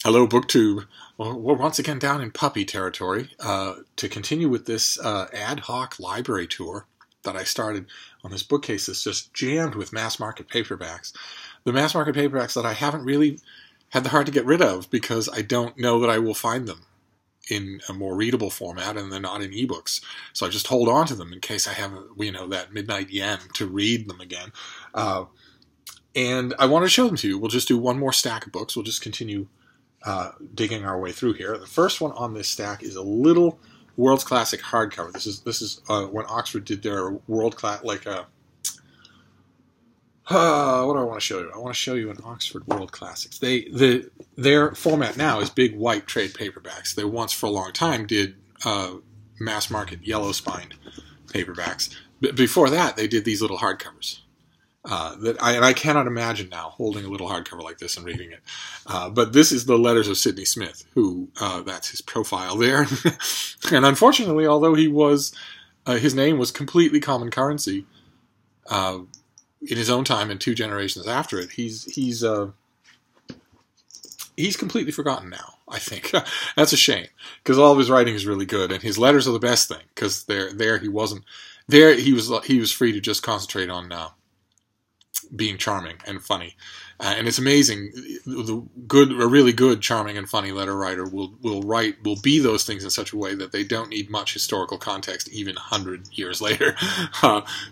Hello, BookTube. Well, we're once again down in puppy territory to continue with this ad hoc library tour that I started on this bookcase that's just jammed with mass market paperbacks. The mass market paperbacks that I haven't really had the heart to get rid of because I don't know that I will find them in a more readable format and they're not in ebooks. So I just hold on to them in case I have, that midnight yen to read them again. And I want to show them to you. We'll just do one more stack of books. We'll just continue digging our way through here. The first one on this stack is a little World's Classic hardcover. This is when Oxford did their World Class, what do I want to show you? I want to show you an Oxford World Classics. Their format now is big white trade paperbacks. They once for a long time did mass market yellow spined paperbacks. Before that, they did these little hardcovers. I cannot imagine now holding a little hardcover like this and reading it. But this is the letters of Sidney Smith, who, that's his profile there. And unfortunately, although his name was completely common currency in his own time and 2 generations after it, he's completely forgotten now, I think. That's a shame, because all of his writing is really good, and his letters are the best thing, because he was free to just concentrate on being charming and funny, and it's amazing. A really good, charming, and funny letter writer will be those things in such a way that they don't need much historical context, even 100 years later.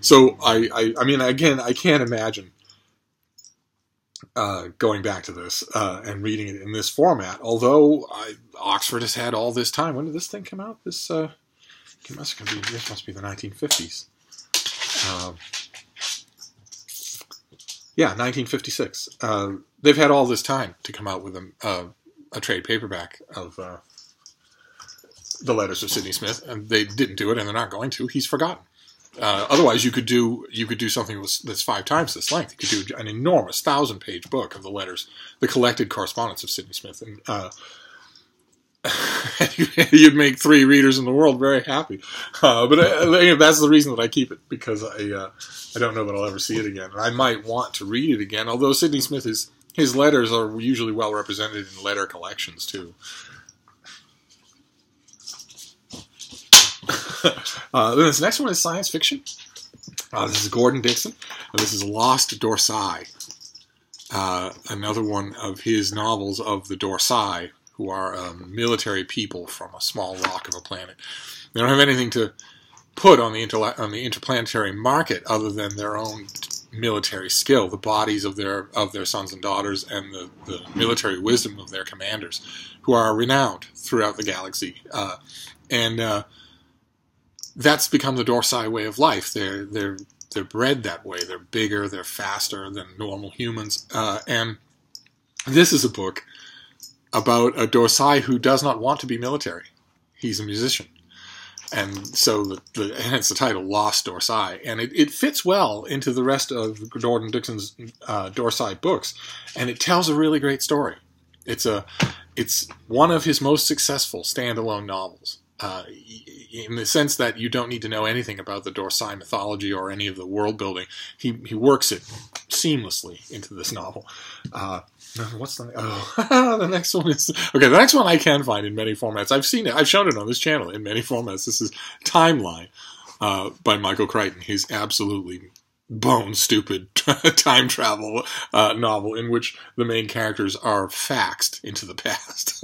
So I mean, again, I can't imagine going back to this and reading it in this format. Although Oxford has had all this time. When did this thing come out? This must be the 1950s. Yeah, 1956. They've had all this time to come out with a trade paperback of the letters of Sidney Smith, and they didn't do it, and they're not going to. He's forgotten. Otherwise, you could do something that's 5 times this length. You could do an enormous 1,000-page book of the letters, the collected correspondence of Sidney Smith, and you'd make 3 readers in the world very happy. But that's the reason that I keep it, because I don't know that I'll ever see it again. I might want to read it again, although Sidney Smith, his letters are usually well represented in letter collections, too. This next one is science fiction. This is Gordon Dixon. This is Lost Dorsai. Another one of his novels of the Dorsai, who are military people from a small rock of a planet. They don't have anything to put on the interplanetary market other than their own military skill, the bodies of their sons and daughters, and the military wisdom of their commanders, who are renowned throughout the galaxy. And that's become the Dorsai way of life. They're bred that way. They're bigger, they're faster than normal humans. And this is a book about a Dorsai who does not want to be military. He's a musician. And so hence the title, Lost Dorsai. And it fits well into the rest of Gordon Dixon's Dorsai books. And it tells a really great story. It's one of his most successful standalone novels. In the sense that you don't need to know anything about the Dorsai mythology or any of the world building. He works it seamlessly into this novel. What's the next one is... Okay, the next one I can find in many formats. I've seen it. I've shown it on this channel in many formats. This is Timeline by Michael Crichton. His absolutely bone-stupid time travel novel in which the main characters are faxed into the past.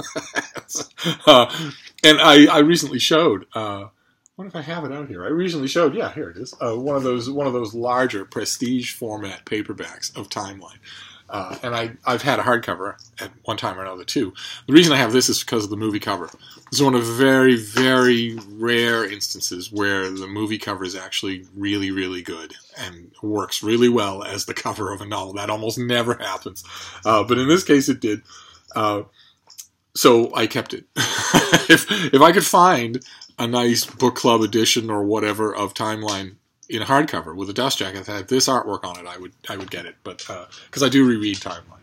And I recently showed... what if I have it out here? I recently showed... Yeah, here it is. One of those larger prestige format paperbacks of Timeline. And I've had a hardcover at one time or another, too. The reason I have this is because of the movie cover. This is one of very, very rare instances where the movie cover is actually really, really good and works really well as the cover of a novel. That almost never happens. But in this case, it did. So I kept it. If I could find a nice book club edition or whatever of Timeline in a hardcover with a dust jacket that had this artwork on it, I would get it. But because I do reread Timeline.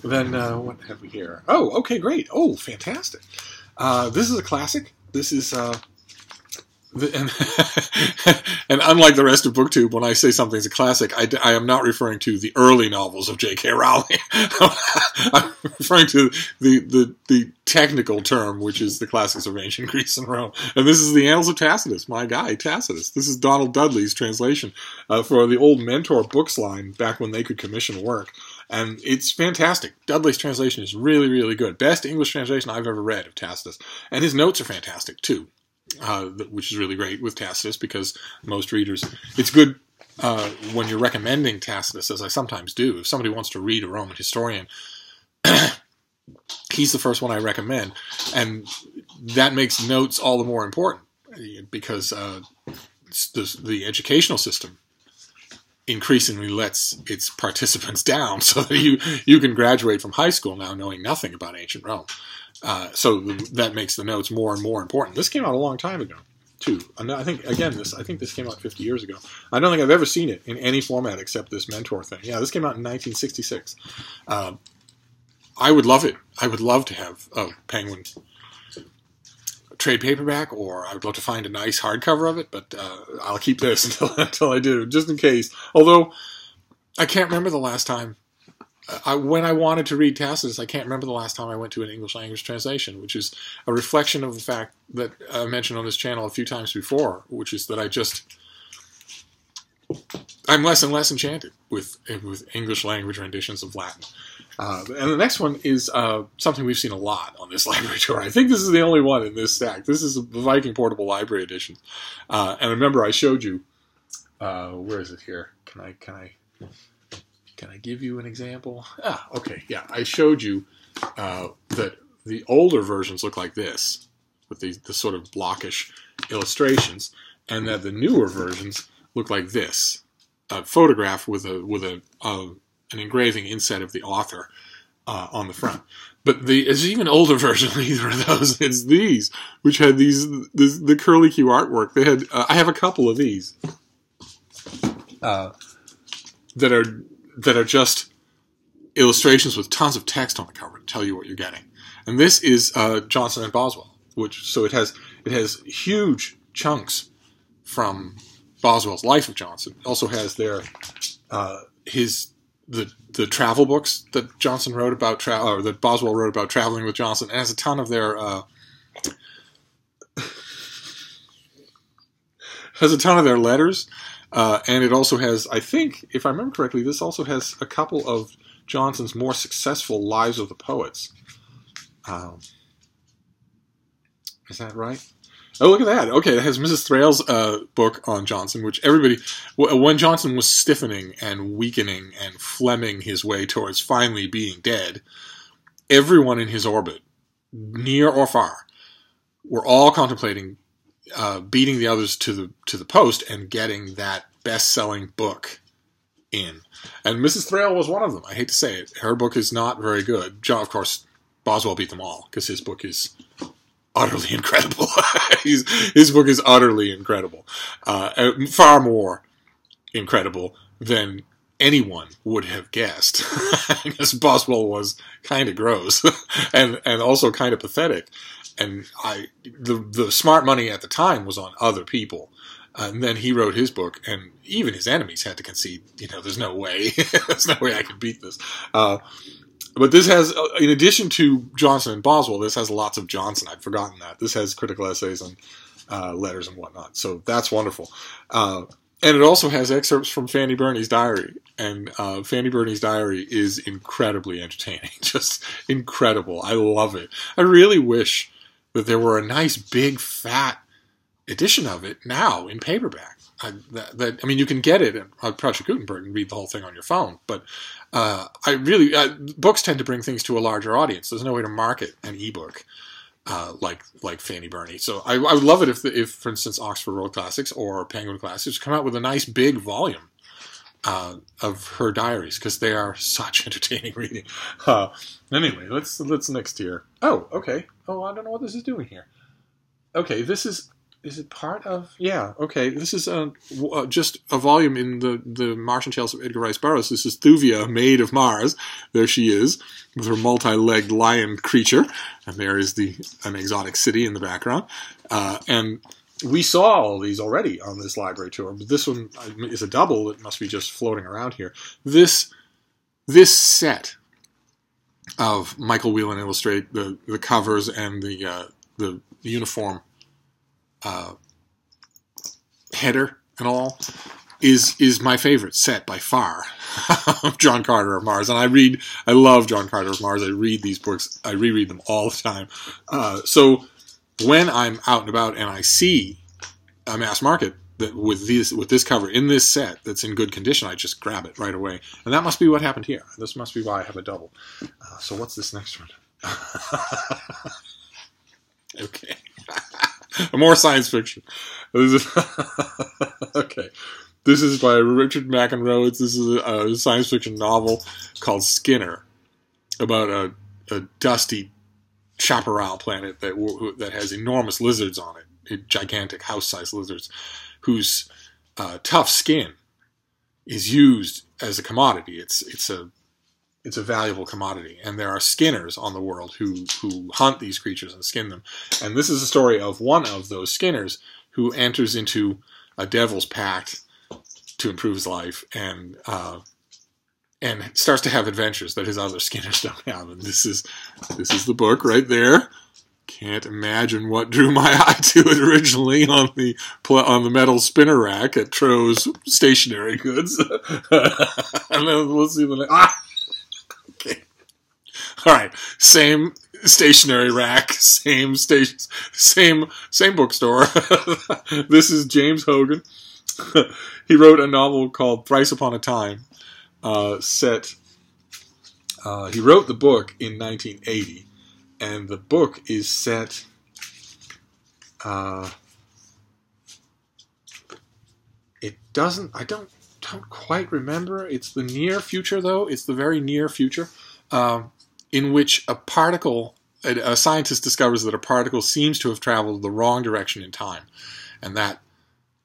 Then what have we here? Oh, okay, great. Oh, fantastic. This is a classic. This is And unlike the rest of BookTube, when I say something's a classic, I am not referring to the early novels of J.K. Rowling. I'm referring to the technical term, which is the classics of ancient Greece and Rome. And this is the Annals of Tacitus, my guy, Tacitus. This is Donald Dudley's translation for the old Mentor Books line back when they could commission work. And it's fantastic. Dudley's translation is really, really good. Best English translation I've ever read of Tacitus. And his notes are fantastic, too. Which is really great with Tacitus, because most readers, it's good when you're recommending Tacitus, as I sometimes do. If somebody wants to read a Roman historian, he's the first one I recommend, and that makes notes all the more important, because the educational system increasingly lets its participants down, so that you can graduate from high school now knowing nothing about ancient Rome. So that makes the notes more and more important. This came out a long time ago, too. I think this came out 50 years ago. I don't think I've ever seen it in any format except this Mentor thing. Yeah, this came out in 1966. I would love it. I would love to have a Penguin trade paperback, or I would love to find a nice hardcover of it, but I'll keep this until I do, just in case. Although, I can't remember the last time when I wanted to read Tacitus, I can't remember the last time I went to an English language translation, which is a reflection of the fact that I mentioned on this channel a few times before, which is that I'm less and less enchanted with English language renditions of Latin. And the next one is something we've seen a lot on this library tour. I think this is the only one in this stack. This is the Viking Portable Library edition. And remember, I showed you, where is it here? Can I give you an example? Okay, yeah. I showed you that the older versions look like this, with the sort of blockish illustrations, and that the newer versions look like this, a photograph with an engraving inset of the author on the front. But there's even older version of either of those. It's these, which had the curly Q artwork. They had I have a couple of these that are just illustrations with tons of text on the cover to tell you what you're getting. And this is Johnson and Boswell, so it has huge chunks from Boswell's Life of Johnson. It also has the travel books that Johnson wrote about or that Boswell wrote about traveling with Johnson. It has a ton of their letters. And it also has, I think, if I remember correctly, this also has a couple of Johnson's more successful Lives of the Poets. Is that right? Oh, look at that. Okay, it has Mrs. Thrale's book on Johnson, which when Johnson was stiffening and weakening and Flemming his way towards finally being dead, everyone in his orbit, near or far, were all contemplating beating the others to the post and getting that best-selling book in. And Mrs. Thrale was one of them. I hate to say it. Her book is not very good. Of course, Boswell beat them all, because his book is utterly incredible. His book is utterly incredible. Far more incredible than anyone would have guessed. Because Boswell was kind of gross and also kind of pathetic. And the smart money at the time was on other people. And then he wrote his book, and even his enemies had to concede, there's no way. There's no way I can beat this. But this has, in addition to Johnson and Boswell, this has lots of Johnson. I'd forgotten that. This has critical essays and letters and whatnot. So that's wonderful. And it also has excerpts from Fanny Burney's diary. And Fanny Burney's diary is incredibly entertaining. Just incredible. I love it. I really wish that there were a nice, big, fat edition of it now in paperback. You can get it at Project Gutenberg and read the whole thing on your phone, but books tend to bring things to a larger audience. There's no way to market an ebook like Fanny Burney. So I would love it if, for instance, Oxford Road Classics or Penguin Classics come out with a nice big volume of her diaries, because they are such entertaining reading. Anyway, let's next here. Oh, okay. Oh, I don't know what this is doing here. Okay, this is it part of... Yeah, okay. This is just a volume in the Martian Tales of Edgar Rice Burroughs. This is Thuvia, Maid of Mars. There she is, with her multi-legged lion creature. And there is an exotic city in the background. And we saw all these already on this library tour, but this one is a double that must be just floating around here. This set of Michael Whelan illustrate the covers and the uniform header and all is my favorite set by far of John Carter of Mars. And I love John Carter of Mars. I read these books. I reread them all the time. So when I'm out and about and I see a mass market that with this cover in this set that's in good condition, I just grab it right away. And that must be what happened here. This must be why I have a double. So what's this next one? Okay. More science fiction. Okay. This is by Richard McEnroe. This is a science fiction novel called Skinner, about a dusty chaparral planet that has enormous lizards on it, gigantic house-sized lizards, whose tough skin is used as a commodity. It's a valuable commodity, and there are skinners on the world who hunt these creatures and skin them. And this is the story of one of those skinners who enters into a devil's pact to improve his life, and starts to have adventures that his other skinners don't have. And this is the book right there. Can't imagine what drew my eye to it originally on the metal spinner rack at Tro's Stationery Goods. And then we'll see the next. Okay. All right. Same stationery rack, same bookstore. This is James Hogan. He wrote a novel called Thrice Upon a Time. He wrote the book in 1980, and the book is set. It doesn't. I don't quite remember. It's the near future, though. It's the very near future, in which a scientist discovers that a particle seems to have traveled the wrong direction in time, and that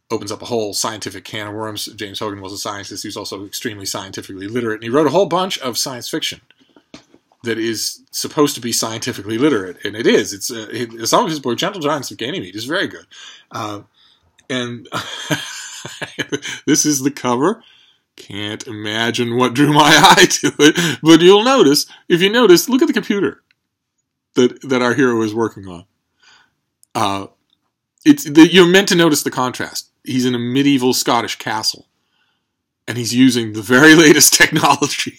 opens up a whole scientific can of worms. James Hogan was a scientist. He was also extremely scientifically literate, and he wrote a whole bunch of science fiction that is supposed to be scientifically literate, and it is. It's some of his book, Gentle Giants of Ganymede, is very good. And this is the cover. Can't imagine what drew my eye to it, but you'll notice, if you notice, look at the computer that our hero is working on. You're meant to notice the contrast. He's in a medieval Scottish castle, and he's using the very latest technology.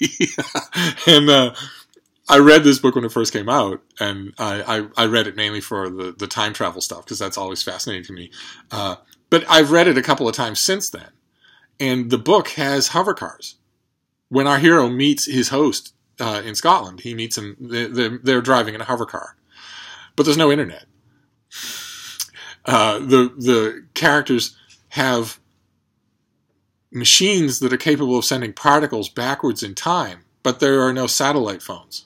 And I read this book when it first came out, and I read it mainly for the time travel stuff, because that's always fascinating to me. But I've read it a couple of times since then, and the book has hover cars. When our hero meets his host in Scotland, he meets him. They're driving in a hover car, but there's no internet. The characters have machines that are capable of sending particles backwards in time, but there are no satellite phones.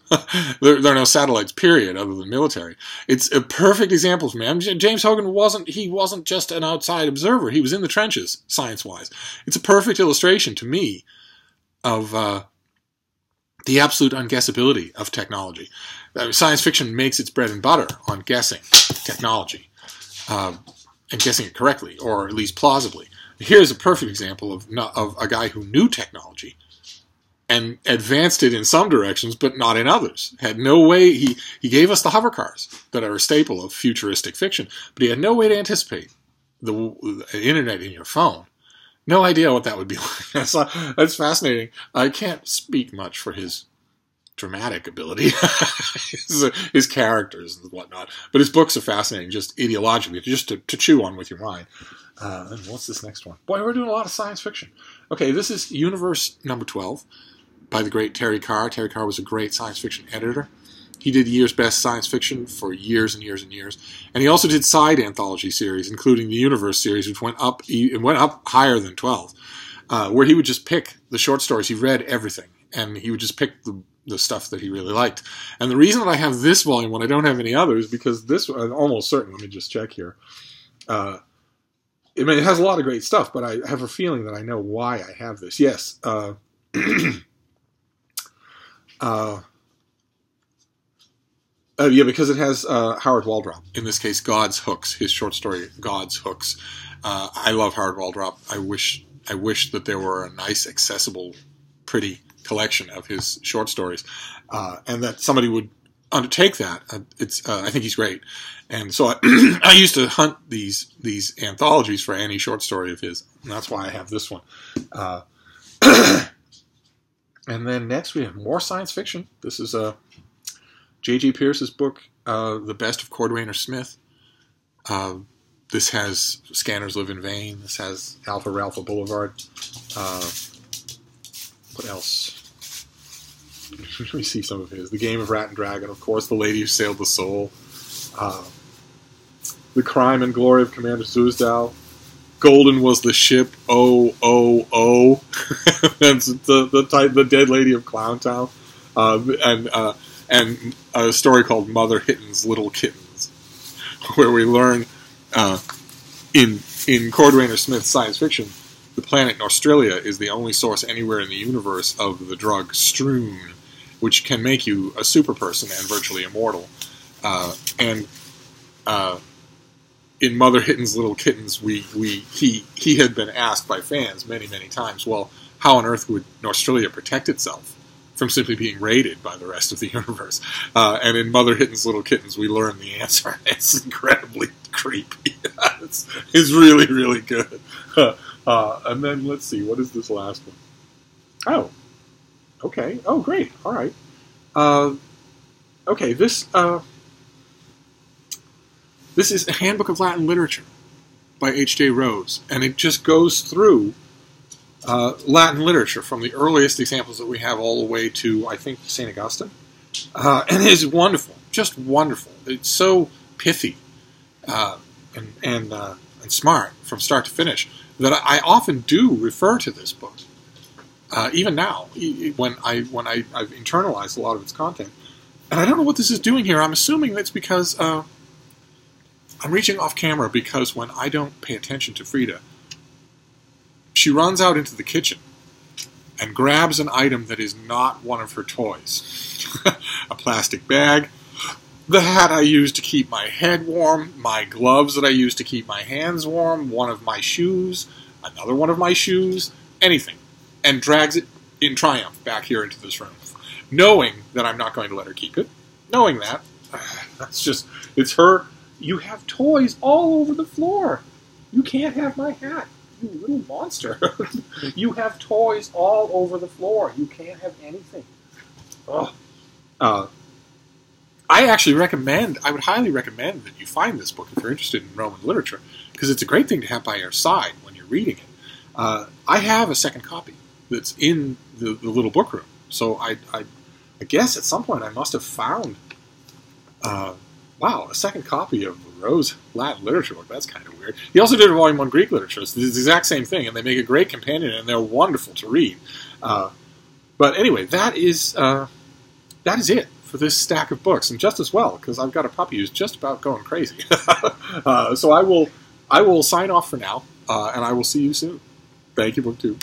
there are no satellites, period, other than military. It's a perfect example for me. James Hogan wasn't just an outside observer. He was in the trenches, science-wise. It's a perfect illustration to me of the absolute unguessability of technology. Science fiction makes its bread and butter on guessing technology. And guessing it correctly, or at least plausibly. Here's a perfect example of a guy who knew technology and advanced it in some directions, but not in others. Had no way. He gave us the hover cars that are a staple of futuristic fiction, but he had no way to anticipate the internet in your phone. No idea what that would be like. That's fascinating. I can't speak much for his dramatic ability, his characters and whatnot, but his books are fascinating, just ideologically, just to chew on with your mind. And what's this next one? Boy, we're doing a lot of science fiction. Okay, this is Universe number 12 by the great Terry Carr. Terry Carr was a great science fiction editor. He did Year's Best Science Fiction for years and years and years, and he also did side anthology series, including the Universe series, which went up higher than 12, where he would just pick the short stories. He read everything, and he would just pick the stuff that he really liked. And the reason that I have this volume when I don't have any others, because this, I'm almost certain, let me just check here. It has a lot of great stuff, but I have a feeling that I know why I have this. Yes. Yeah, because it has Howard Waldrop. In this case, God's Hooks, his short story, God's Hooks. I love Howard Waldrop. I wish that there were a nice, accessible, pretty collection of his short stories, and that somebody would undertake that. I think he's great. And so I used to hunt these anthologies for any short story of his, and that's why I have this one. And then next we have more science fiction. This is J.G. Pierce's book, The Best of Cordwainer Smith. This has Scanners Live in Vain. This has Alpha Ralpha Boulevard. What else? Let me see some of his. The Game of Rat and Dragon, of course. The Lady Who Sailed the Soul. The Crime and Glory of Commander Suzdal. Golden Was the Ship. Oh, oh, oh. That's the Dead Lady of Clowntown. And a story called Mother Hitten's Little Kittens, where we learn in Cordwainer Smith's science fiction, the planet Australia is the only source anywhere in the universe of the drug Stroon, which can make you a super person and virtually immortal. In Mother Hitten's Little Kittens, he had been asked by fans many, many times, well, how on earth would Australia protect itself from simply being raided by the rest of the universe? And in Mother Hitten's Little Kittens, we learn the answer. It's incredibly creepy. It's really, really good. And then, let's see, what is this last one? Oh, okay. Oh, great. All right. Okay, this is a Handbook of Latin Literature by H.J. Rose, and it just goes through Latin literature from the earliest examples that we have all the way to, I think, St. Augustine. And it is wonderful, just wonderful. It's so pithy and smart from start to finish that I often do refer to this book, even now, when I've internalized a lot of its content. And I don't know what this is doing here. I'm assuming that's because I'm reaching off camera because when I don't pay attention to Frida, she runs out into the kitchen and grabs an item that is not one of her toys. A plastic bag, the hat I use to keep my head warm, my gloves that I use to keep my hands warm, one of my shoes, another one of my shoes, anything, and drags it in triumph back here into this room, knowing that I'm not going to let her keep it, knowing that, it's her. You have toys all over the floor. You can't have my hat. You little monster. You have toys all over the floor. You can't have anything. Oh. I would highly recommend that you find this book if you're interested in Roman literature, because it's a great thing to have by your side when you're reading it. I have a second copy that's in the little book room, so I guess at some point I must have found, a second copy of the Rose Latin literature book. That's kind of weird. He also did a Volume 1 Greek literature. It's the exact same thing, and they make a great companion, and they're wonderful to read. But anyway, that is it for this stack of books, and just as well, because I've got a puppy who's just about going crazy. So I will sign off for now, and I will see you soon. Thank you, BookTube.